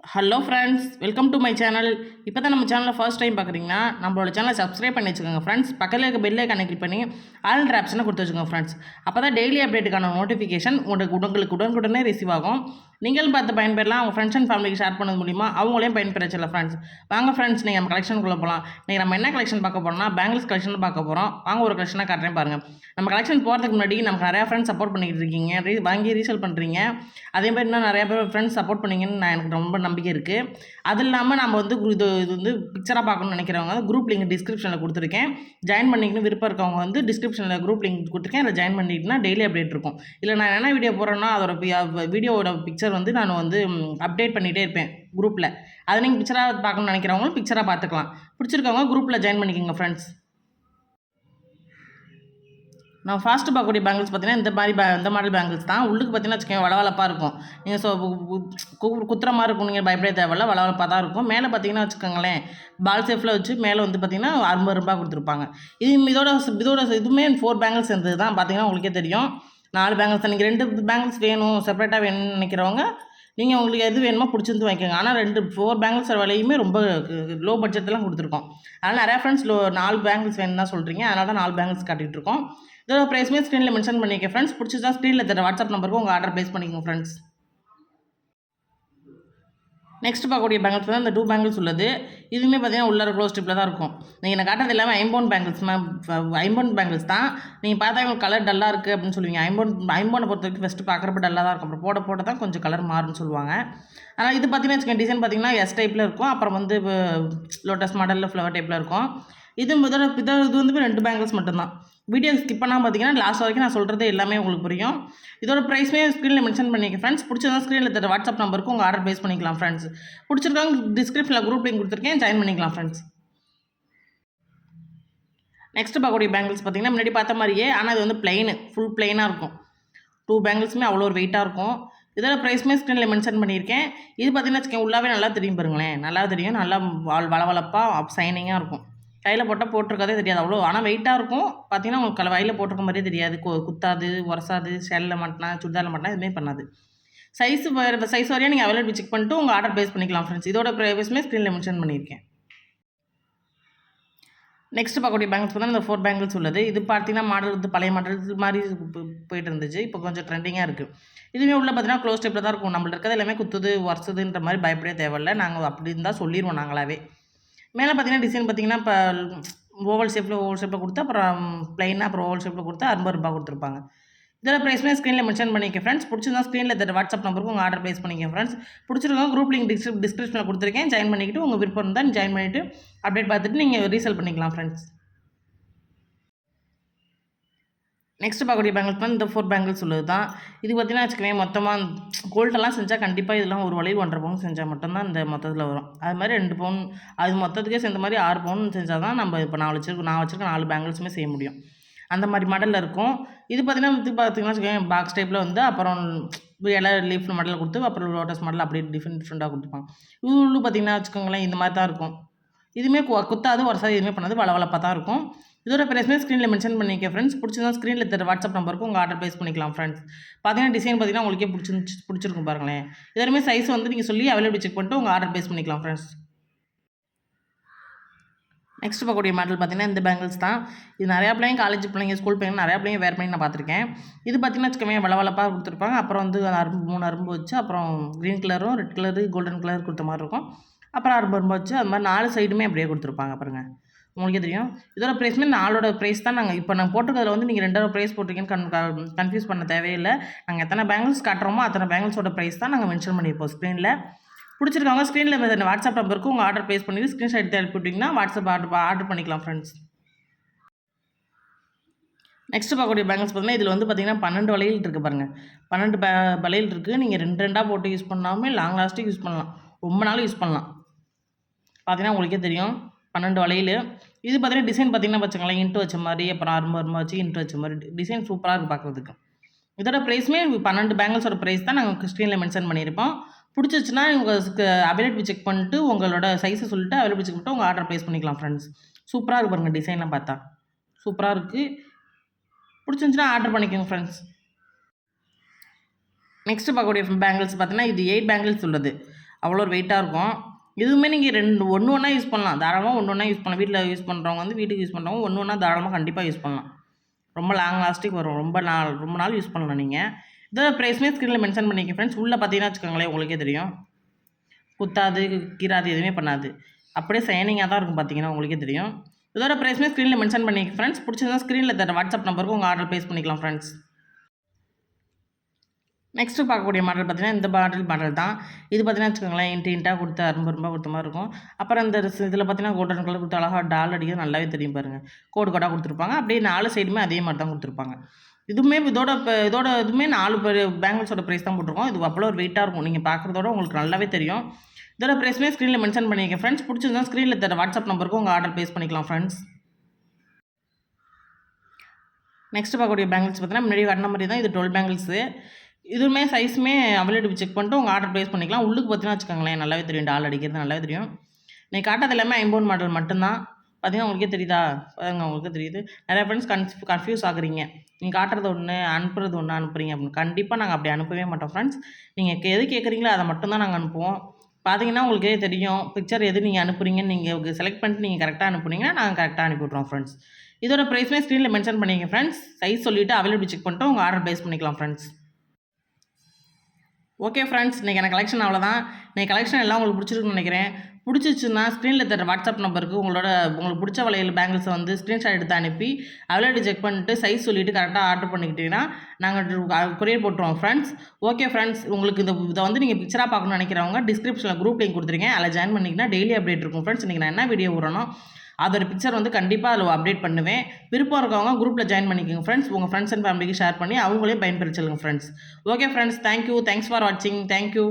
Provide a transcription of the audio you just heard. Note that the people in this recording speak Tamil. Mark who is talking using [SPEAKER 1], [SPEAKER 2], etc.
[SPEAKER 1] Hello friends, welcome to my channel. இப்போ தான் நம்ம சேனலில் ஃபர்ஸ்ட் டைம் பார்க்குறீங்கன்னா நம்மளோட சேனலை சப்ஸ்கிரைப் பண்ணி வச்சுக்கோங்க ஃப்ரெண்ட்ஸ். பக்கத்தில் இருக்க பெல் ஐக்கானை கிளிக் பண்ணி ஆல் ஆப்ஷனை கொடுத்து வச்சுக்கோங்க ஃப்ரெண்ட்ஸ். அப்போ தான் டெய்லி அப்டேட்டுக்கான நோட்டிஃபிகேஷன் உங்களுக்கு உடனுக்குடனே ரிசீவ் ஆகும். நீங்களும் பார்த்து பயன்பெறலாம். உங்கள் ஃப்ரெண்ட்ஸ் அண்ட் ஃபேமிலிக்கு ஷேர் பண்ணது மூலிமா அவங்களையும் பயன்பெறச்சில்ல ஃப்ரெண்ட்ஸ். வாங்க ஃப்ரெண்ட்ஸ், நீங்கள் நம்ம கலெக்ஷனுக்குள்ளே போகலாம். நீங்கள் நம்ம என்ன கலெக்ஷன் பார்க்க போகிறோம்னா பேங்கிள்ஸ் கலெக்ஷன் பார்க்க போகிறோம். வாங்க ஒரு கலெக்ஷனாக காட்டுறேன் பாருங்கள். நம்ம கலெக்ஷன் போகிறதுக்கு முன்னாடி நமக்கு நிறையா ஃப்ரெண்ட்ஸ் சப்போர்ட் பண்ணிக்கிட்டு இருக்கீங்க, வாங்கி ரீசேல் பண்ணுறீங்க. அதே மாதிரி இன்னும் நிறையா பேர் ஃப்ரெண்ட்ஸ் சப்போர்ட் பண்ணிங்கன்னு எனக்கு ரொம்ப நம்பிக்கை இருக்குது. அது இல்லாமல் நம்ம வந்து இது வந்து பிக்சராக பார்க்கணும்னு நினைக்கிறவங்க குரூப் லிங்க் டிஸ்கிரிப்ஷனில் கொடுத்துருக்கேன். ஜாயின் பண்ணிக்கணும் விருப்பம் இருக்கவங்க வந்து டிஸ்கிரிப்ஷனில் குரூப் லிங்க் கொடுத்துருக்கேன். அதில் ஜாயின் பண்ணிட்டுனா டெய்லி அப்டேட் இருக்கும். இல்லை நான் என்ன வீடியோ போடுறேன்னா அதோட வீடியோவோட பிக்சர் வந்து நான் வந்து அப்டேட் பண்ணிகிட்டே இருப்பேன் குரூப்பில். அதை நீங்கள் பிக்சராக பார்க்கணும்னு நினைக்கிறவங்களும் பிக்சராக பார்த்துக்கலாம். பிடிச்சிருக்கவங்க குரூப்பில் ஜாயின் பண்ணிக்கோங்க ஃப்ரெண்ட்ஸ். நான் ஃபாஸ்ட்டு பார்க்கக்கூடிய பேங்கிள்ஸ் பார்த்தீங்கன்னா இந்த மாடல் பேங்கிள்ஸ் தான். உள்ளுக்கு பார்த்தீங்கன்னா வச்சுக்கோங்க வளவளப்பாக இருக்கும். நீங்கள் குத்துற மாதிரி இருக்கும். நீங்கள் பயப்படவே தேவையில்ல, வளவளப்பாக தான் இருக்கும். மேலே பார்த்தீங்கன்னா வச்சுக்கோங்களேன் பால் சேஃபில் வச்சு மேலே வந்து பார்த்தீங்கன்னா 60 ரூபாய் கொடுத்துருப்பாங்க. இதோட இதுவுமே 4 பேங்கிள்ஸ் இருந்தது தான். பார்த்தீங்கன்னா உங்களுக்கே தெரியும் 4 பேங்கிள்ஸ் தான். நீங்கள் 2 பேங்கிள்ஸ் வேணும் செப்பரேட்டாக வேணும்னு நினைக்கிறவங்க நீங்கள் உங்களுக்கு எது வேணுமோ பிடிச்சிருந்து வாங்கிக்கோங்க. ஆனால் 4 பேங்கிள்ஸ் விலையுமே ரொம்ப லோ பட்ஜெட்டெலாம் கொடுத்துருக்கோம். அதனால் நிறையா ஃப்ரெண்ட்ஸ் 4 பேங்கிள்ஸ் வேணும்னு தான் சொல்கிறீங்க. அதனால தான் 4 பேங்கிள்ஸ் காட்டிகிட்டு இருக்கோம். இதோட ப்ரைஸுமே ஸ்க்ரீனில் மென்ஷன் பண்ணிக்க ஃப்ரெண்ட்ஸ். பிடிச்சதா ஸ்க்ரீனில் தர வாட்ஸ்அப் நம்பருக்கு உங்கள் ஆர்டர் ப்ளேஸ் பண்ணிக்கோங்க ஃப்ரெண்ட்ஸ். நெக்ஸ்ட் பார்க்கக்கூடிய பேங்கிள்ஸ் தான் இந்த 2 பேங்கிள்ஸ் உள்ளது. இதுவுமே பார்த்தீங்கன்னா உள்ள க்ளோஸ் ஸ்டிப்பில் தான் இருக்கும். நீங்கள் நான் காட்டுறது எல்லாமே ஐம்பவுண்ட் பேங்கிள்ஸ் தான். நீங்கள் பார்த்தா உங்களுக்கு கலர் டல்லாக இருக்குது அப்படின்னு சொல்லுவீங்க. ஐம்பவுண்டை பொறுத்த வரைக்கும் ஃபஸ்ட்டு பார்க்குறப்ப டல்லாக தான் இருக்கும். அப்புறம் போட தான் கொஞ்சம் கலர் மாறும்னு சொல்லுவாங்க. ஆனால் இது பார்த்தீங்கன்னா வச்சுக்கோங்க டிசைன் பார்த்தீங்கன்னா எஸ் டைப்பில் இருக்கும். அப்புறம் வந்து லோட்டஸ் மாடலில் ஃப்ளவர் டைப்பில் இருக்கும். இது வந்து 2 பேங்கிள்ஸ் மட்டும்தான். வீடியோ ஸ்கிப் பண்ணாமல் பார்த்தீங்கன்னா லாஸ்ட் வரைக்கும் நான் சொல்கிறது எல்லாமே உங்களுக்கு புரியும். இதோட ப்ரைஸுமே ஸ்க்ரீனில் மென்ஷன் பண்ணிக்க ஃப்ரெண்ட்ஸ். பிடிச்சதான் ஸ்க்ரீனில் தர வாட்ஸ்அப் நம்பருக்கு உங்கள் ஆர்டர் ப்ளேஸ் பண்ணிக்கலாம் ஃப்ரெண்ட்ஸ். பிடிச்சிருக்காங்க டிஸ்கிரிப்ஷனில் குரூப் லிங்க் கொடுத்துருக்கேன், ஜாயின் பண்ணிக்கலாம் ஃப்ரெண்ட்ஸ். நெக்ஸ்ட் பார்க்கக்கூடிய பேங்கிள்ஸ் பார்த்தீங்கன்னா முன்னாடி பார்த்த மாதிரியே, ஆனால் இது வந்து ஃபுல் பிளெயினாக இருக்கும். 2 பேங்கிள்ஸுமே அவ்வளோ ஒரு வெயிட்டாக இருக்கும். இதோட ப்ரைஸுமே ஸ்க்ரீனில் மென்ஷன் பண்ணியிருக்கேன். இது பார்த்தீங்கன்னா வச்சுக்கோங்க உள்ளாவே நல்லா தெரியும் பாருங்களேன். நல்லா தெரியும், நல்லா வளவளப்பாக சைனிங்காக இருக்கும். கையில் போட்டால் போட்டிருக்கதே தெரியாது அவ்வளோ. ஆனால் வெயிட்டாக இருக்கும். பார்த்தீங்கன்னா உங்களுக்கு கையில் போட்டிருக்க மாதிரியே தெரியாது. குத்தாது, உரசாது, ஷேலில் மாட்டினா சுடிதாரில் மாட்டினா எதுவுமே பண்ணாது. சைஸ் வரையாக நீங்கள் அவைலபிள் செக் பண்ணிட்டு உங்கள் ஆர்டர் ப்ளேஸ் பண்ணிக்கலாம் ஃப்ரெண்ட்ஸ். இதோட ப்ரைஸுமே ஸ்க்ரீனில் மென்ஷன் பண்ணியிருக்கேன். நெக்ஸ்ட் பார்க்கக்கூடிய பேங்கிள்ஸ் பார்த்தா இந்த 4 பேங்கிள்ஸ் உள்ளது. இது பார்த்தீங்கன்னா மாடல் வந்து பழைய மாடல் மாதிரி போயிட்டு இருந்துச்சு. இப்போ கொஞ்சம் ட்ரெண்டிங்காக இருக்குது. இதுவுமே உள்ள பார்த்தீங்கன்னா க்ளோஸ் டைப்பில் தான் இருக்கும். நம்மள்ட்ட இருக்கிறது எல்லாமே குத்துது உரசுதுன்ற மாதிரி பயப்படவே தேவையில்லை. நாங்கள் அப்படி இருந்தால் சொல்லிடுவோம் நாங்களாவே. மேலே பார்த்தீங்கன்னா டிசைன் பார்த்தீங்கன்னா இப்போ ஓவல் ஷேப்பில் கொடுத்து அப்புறம் ப்ளைனாக அப்புறம் ஓவல் ஷேப்பில் கொடுத்து 60 ரூபாய் கொடுத்துருப்பாங்க. இதோட ப்ரைஸுமே ஸ்க்ரீனில் மென்ஷன் பண்ணிக்க ஃப்ரெண்ட்ஸ். பிடிச்சிருந்தா ஸ்க்ரீனில் தர வாட்ஸ்அப் நம்பருக்கு உங்கள் ஆர்டர் ப்ளேஸ் பண்ணிக்க ஃப்ரெண்ட்ஸ். பிடிச்சிருக்கோம் குரூப் லிங்க் டிஸ்கிரிப்ஷனில் கொடுத்துருக்கேன், ஜாயின் பண்ணிக்கிட்டு உங்கள் விருப்பம் இருந்தால் ஜாயின் பண்ணிவிட்டு அப்டேட் பார்த்துட்டு நீங்கள் ரீசேல் பண்ணிக்கலாம் ஃப்ரெண்ட்ஸ். நெக்ஸ்ட் பார்க்கக்கூடிய பேங்கிள்ஸ் தான் இந்த 4 பேங்கிள்ஸ் உள்ளது தான். இது பார்த்தீங்கன்னா வச்சுக்கோங்க மொத்தமாக கோல்டெல்லாம் செஞ்சால் கண்டிப்பாக இதெல்லாம் ஒரு வளையல் 1.5 பவுன் செஞ்சால் மட்டும்தான் இந்த மொத்தத்தில் வரும். அது மாதிரி 2 பவுன் அது மொத்தத்துக்கே சேர்ந்த மாதிரி 6 பவுன் செஞ்சால் தான் நம்ம இப்போ நான் வச்சுருக்க 4 பேங்கிள்ஸுமே செய்ய முடியும். அந்த மாதிரி மாடலில் இருக்கும். இது பார்த்தீங்கன்னா வச்சுக்கோங்க பாக்ஸ் டைப்பில் வந்து அப்புறம் இலை லீஃப் மாடலில் கொடுத்து அப்புறம் லோட்டஸ் மாடல் அப்படியே டிஃப்ரெண்ட்டாக கொடுத்துருப்பாங்க. இது பார்த்தீங்கன்னா வச்சுக்கோங்களேன் இந்த மாதிரி தான் இருக்கும். இதுவுமே குத்தாது உரசாது எதுவுமே பண்ணாது, வளவளப்பாக தான் இருக்கும். இதோட ப்ரைஸுமே ஸ்க்ரீனில் மென்ஷன் பண்ணிக்க ஃப்ரெண்ட்ஸ். பிடிச்சிருந்தா ஸ்க்ரீனில் தர வாட்ஸ்அப் நம்பருக்கு உங்கள் ஆர்டர் ப்ளேஸ் பண்ணிக்கலாம் ஃப்ரெண்ட்ஸ். பார்த்தீங்கன்னா டிசைன் பார்த்தீங்கன்னா உங்களுக்கே பிடிச்சிருக்கும் பாருங்களேன். இதோமே சைஸ் வந்து நீங்கள் சொல்லி அவைலபிள் செக் பண்ணிட்டு உங்கள் ஆர்டர் ப்ளேஸ் பண்ணிக்கலாம் ஃப்ரெண்ட்ஸ். நெக்ஸ்ட் பார்க்கக்கூடிய மாடல் பார்த்தீங்கன்னா இந்த பேங்கிள்ஸ் தான். இது நிறையா பிள்ளைங்க காலேஜ் பிள்ளைங்க ஸ்கூல் பிள்ளைங்க நிறையா பிள்ளைங்க வேர் பண்ணி நான் பார்த்துருக்கேன். இது பார்த்தீங்கன்னா வச்சுக்கோங்க வளவளப்பாக கொடுத்துருப்பாங்க. அப்புறம் வந்து 3 அரும்பு வச்சு அப்புறம் க்ரீன் கலரும் ரெட் கலரு கோல்டன் கலர் கொடுத்த மாதிரி இருக்கும். அப்புறம் 60 ரூபாய் வச்சு அது மாதிரி 4 சைடுமே அப்படியே கொடுத்துருப்பாங்க பாருங்கள். உங்களுக்கே தெரியும். இதோட ப்ரைஸுமே 4 ப்ரைஸ் தான். இப்போ நான் போட்டிருக்கிறதுல வந்து நீங்கள் 2 ப்ரைஸ் போட்டிருக்கீங்கன்னு கன்ஃபியூஸ் பண்ண தேவையில்லை. நாங்கள் எத்தனை பேங்கிள்ஸ் காட்டுறோமோ அத்தனை பேங்கிள்ஸோட ப்ரைஸ் தான் நாங்கள் மென்ஷன் பண்ணியிருப்போம் ஸ்க்ரீனில். பிடிச்சிருக்காங்க ஸ்க்ரீனில் வாட்ஸ்அப் நம்பருக்கு உங்கள் ஆர்டர் ப்ளேஸ் பண்ணிவிட்டு ஸ்க்ரீன்ஷாட் எடுத்து அனுப்பிவிட்டிங்கன்னா வாட்ஸ்அப் ஆர்டர் பண்ணிக்கலாம் ஃப்ரெண்ட்ஸ். நெக்ஸ்ட் பார்க்கக்கூடிய பேங்கிள்ஸ் பார்த்தீங்கன்னா இதில் வந்து பார்த்தீங்கன்னா 12 வளையல் இருக்குது பாருங்கள். 12 வளையல் இருக்குது. நீங்கள் 2 போட்டு யூஸ் பண்ணாமல் லாங் லாஸ்ட்டுக்கு யூஸ் பண்ணலாம், ரொம்ப நாள் யூஸ் பண்ணலாம். பார்த்தீங்கன்னா உங்களுக்கே தெரியும் 12 வளையல். இது பார்த்தீங்கன்னா டிசைன் பார்த்தீங்கன்னா வச்சுக்கோங்களேன் இன்ட்டு வச்ச மாதிரி அப்புறம் அரும்பு வச்சு இன்ட்டு வச்ச மாதிரி டிசைன் சூப்பராக இருக்குது பார்க்குறதுக்கு. இதோட ப்ரைஸுமே 12 பேங்கிள்ஸோட ப்ரைஸ் தான் நாங்கள் ஸ்க்ரீனில் மென்ஷன் பண்ணியிருப்போம். பிடிச்சிச்சுன்னா உங்களுக்கு அவைலபிள் செக் பண்ணிட்டு உங்களோட சைஸை சொல்லிட்டு அவைலபிள் செக் பண்ணிட்டு உங்கள் ஆர்டர் ப்ளேஸ் பண்ணிக்கலாம் ஃப்ரெண்ட்ஸ். சூப்பராக இருக்கு பாருங்கள் டிசைனை பார்த்தா சூப்பராக இருக்குது. பிடிச்சிருந்துச்சுன்னா ஆர்டர் பண்ணிக்கோங்க ஃப்ரெண்ட்ஸ். நெக்ஸ்ட்டு பார்க்கக்கூடிய பேங்கிள்ஸ் பார்த்தீங்கன்னா இது 8 பேங்கிள்ஸ் உள்ளது. அவ்வளோ ஒரு வெயிட்டாக இருக்கும். இதுவுமே நீங்கள் ஒன்று ஒன்றா யூஸ் பண்ணலாம். தாராளமாக ஒன்று ஒன்றா யூஸ் பண்ணலாம். வீட்டில் யூஸ் பண்ணுறவங்க வந்து வீட்டுக்கு யூஸ் பண்ணுறவங்க ஒன்று ஒன்றா தாராளமாக கண்டிப்பாக யூஸ் பண்ணலாம். ரொம்ப லாங் லாஸ்டிக் வரும். ரொம்ப நாள் யூஸ் பண்ணலாம் நீங்கள். இதோட ப்ரைஸுமே ஸ்க்ரீனில் மென்ஷன் பண்ணிக்க ஃப்ரெண்ட்ஸ். உள்ளே பார்த்தீங்கன்னா வச்சுக்கோங்களேன், உங்களுக்கே தெரியும். குத்தாது, கீராது, எதுவுமே பண்ணாது. அப்படியே ஷைனிங்காக தான் இருக்கும் பார்த்தீங்கன்னா உங்களுக்கே தெரியும். இதோட ப்ரைஸுமே ஸ்க்ரீனில் மென்ஷன் பண்ணிக்க ஃப்ரெண்ட்ஸ். பிடிச்சிருந்தா ஸ்க்ரீனில் தர வாட்ஸ்அப் நம்பருக்கு உங்கள் ஆர்டர் ப்ளேஸ் பண்ணிக்கலாம் ஃப்ரெண்ட்ஸ். நெக்ஸ்ட்டு பார்க்கக்கூடிய மாடல் பார்த்தீங்கன்னா இந்த மாடல் தான். இது பார்த்தீங்கன்னா வச்சுக்கோங்களேன், இன்ட்டாக கொடுத்து ரூ. 60 கொடுத்த மாதிரி இருக்கும். அப்புறம் இந்த இதில் பார்த்தீங்கன்னா கோல்டன் கலர் கொடுத்து அழகாக டால் அடிக்கிறது நல்லாவே தெரியும் பாருங்கள். கோடாக கொடுத்துருப்பாங்க. அப்படியே 4 சைடுமே அதே மாதிரி தான் கொடுத்துருப்பாங்க. இதுவுமே இதோட இதுவுமே 4 பேங்கிள்ஸோட ப்ரைஸ் தான் போட்டிருக்கோம். இது அவ்வளோ ஒரு வெயிட்டாக இருக்கும். நீங்கள் பார்க்குறதோட உங்களுக்கு நல்லாவே தெரியும். இதோட ப்ரைஸுமே ஸ்க்ரீனில் மென்ஷன் பண்ணியிருக்கேன் ஃப்ரெண்ட்ஸ். பிடிச்சிருந்தா ஸ்க்ரீனில் தர வாட்ஸ்அப் நம்பருக்கு உங்கள் ஆர்டர் ப்ளேஸ் பண்ணிக்கலாம் ஃப்ரெண்ட்ஸ். நெக்ஸ்ட் பார்க்கக்கூடிய பேங்கிள்ஸ் பார்த்தீங்கன்னா முன்னாடி காட்டின மாதிரி தான். இது 12 பேங்கிள்ஸு. இதுவுமே சைஸுமே அவைலபிள் செக் பண்ணிட்டு உங்கள் ஆர்டர் ப்ளேஸ் பண்ணிக்கலாம். உள்ளுக்கு பார்த்தீங்கன்னா வச்சுக்கோங்களேன், நல்லாவே தெரியும். டால் அடிக்கிறது நல்லாவே தெரியும். நீங்கள் காட்டாத எல்லாமே 50 மாடல் மட்டும்தான். பார்த்தீங்கன்னா உங்களுக்கே தெரியுதா? பாருங்க, உங்களுக்கு தெரியுது. நிறைய ஃப்ரெண்ட்ஸ் கன்ஃபியூஸ் ஆகுறீங்க. நீங்கள் காட்டுறது ஒன்று, அனுப்புறது ஒன்று அனுப்புறீங்க அப்படின்னு. கண்டிப்பாக நாங்கள் அப்படி அனுப்பவே மாட்டோம் ஃப்ரெண்ட்ஸ். நீங்கள் எது கேட்குறீங்களோ அதை மட்டும் தான் நாங்கள் அனுப்புவோம். பார்த்தீங்கன்னா உங்களுக்கே தெரியும். பிக்சர் எது நீங்கள் அனுப்புறீங்கன்னு நீங்கள் செலக்ட் பண்ணிட்டு நீங்கள் கரெக்டாக அனுப்புனீங்கன்னா நாங்கள் கரெக்டாக அனுப்பி விட்றோம் ஃப்ரெண்ட்ஸ். இதோட ப்ரைஸுமே ஸ்க்ரீனில் மென்ஷன் பண்ணிங்க ஃப்ரெண்ட்ஸ். சைஸ் சொல்லிவிட்டு அவைலபிள் செக் பண்ணிட்டு உங்கள் ஆர்டர் ப்ளேஸ் பண்ணிக்கலாம் ஃப்ரெண்ட்ஸ். ஓகே ஃப்ரெண்ட்ஸ், இன்றைக்கி எனக்கு கலெக்ஷன் அவ்வளோதான். இன்றைக்கி கலெக்ஷன் எல்லாம் உங்களுக்கு பிடிச்சிருக்குன்னு நினைக்கிறேன். பிடிச்சிச்சுன்னா ஸ்க்ரீனில் தர வாட்ஸ்அப் நம்பருக்கு உங்களுக்கு பிடிச்ச வளையல் பேங்கிள்ஸை வந்து ஸ்க்ரீன்ஷாட் எடுத்து அனுப்பி அவைலபிள் செக் பண்ணிட்டு சைஸ் சொல்லிவிட்டு கரெக்டாக ஆர்டர் பண்ணிக்கிட்டீங்கன்னா நாங்கள் கொரியர் போட்டுருவோம் ஃப்ரெண்ட்ஸ். ஓகே ஃப்ரெண்ட்ஸ், உங்களுக்கு இதை வந்து நீங்கள் பிக்சராக பார்க்கணும்னு நினைக்கிறவங்க டிஸ்கிரிப்ஷனில் குரூப் லிங்க் கொடுத்துருக்கேன். அதில் ஜாயின் பண்ணிங்கன்னா டெய்லி அப்டேட் இருக்கும் ஃப்ரெண்ட்ஸ். இன்றைக்கி நான் என்ன வீடியோ விடணும் அதோட பிக்சர் வந்து கண்டிப்பாக அதில் அப்டேட் பண்ணுவேன். விருப்பம் இருக்கவங்க குரூப்பில் ஜாயின் பண்ணிக்கோங்க ஃப்ரெண்ட்ஸ். உங்கள் ஃப்ரெண்ட்ஸ் அண்ட் ஃபேமிலிக்கு ஷேர் பண்ணி அவங்களே பயன்பெற சொல்லுங்கள் friends. Okay friends, thank you. Thanks for வாட்சிங். தேங்க்யூ.